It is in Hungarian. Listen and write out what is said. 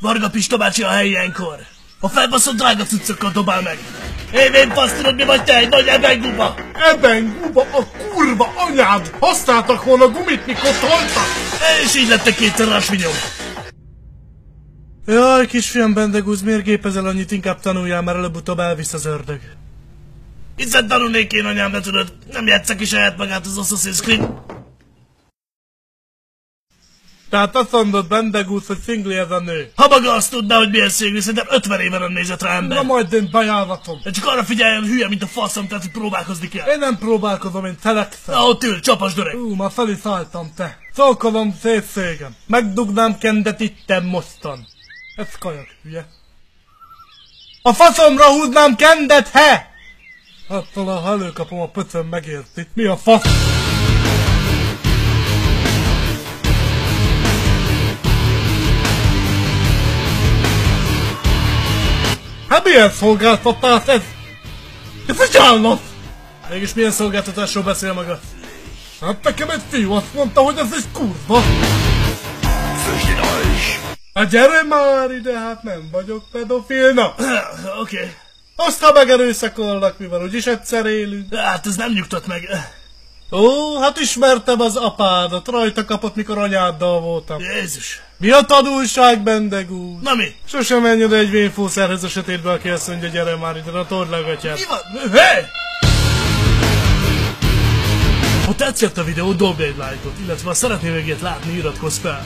Varga Pista bácsi a helyi ilyenkor. A felbaszott drága cuccokkal dobál meg. Én fasz, tudod mi vagy te, egy nagy ebenguba? Ebenguba a kurva anyád! Használtak volna gumit, mikor toltak! És így lettek kétszer rasvinyom. Jaj, kisfiam Bendegúz, miért gépezel annyit, inkább tanuljál, mert előbb-utóbb elvisz az ördög. Hiszen tanulnék én, anyám, de tudod, nem játsszak ki saját magát az Assassin's Creed. Tehát azt mondod, Bendegúz, hogy szingli ez a nő. Ha maga azt tudná, hogy milyen szégli, szerintem 50 éve nem nézett rá ember. Na majd én bejáratom. De csak arra figyeljen, hülye, mint a faszom, tehát hogy próbálkozni kell. Én nem próbálkozom, én telekszem. Na ott ül, csapasd öreg. Már fel is álltam, te. Szolkolom szép szégem. Megdugnám Kendet itten mostan. Ez kajak, hülye. A faszomra húznám Kendet, he! Hát talán, ha előkapom a pöcöm, megérti. Mi a fasz? Hát milyen szolgáltatás ez? Ez egy állat! Mégis milyen szolgáltatásról beszél maga? Hát nekem egy fiú azt mondta, hogy ez egy kurva. Hát gyere már ide, hát nem vagyok pedofil, na! Oké. Aztán megerőszakolnak, mivel úgyis egyszer élünk. Hát ez nem nyugtat meg. Ó, hát ismertem az apádat, rajta kapott, mikor anyáddal voltam. Jézus. Mi a tanulság, Bendegúz? Na mi? Sosem menj oda egy vénfószerhez a sötétbe, aki azt mondja, gyere már ide, na tord le a gatyát. Mi van? Hé! Ha tetszett a videó, dobd egy lájkot, illetve ha szeretnél még ilyet látni, iratkozz fel.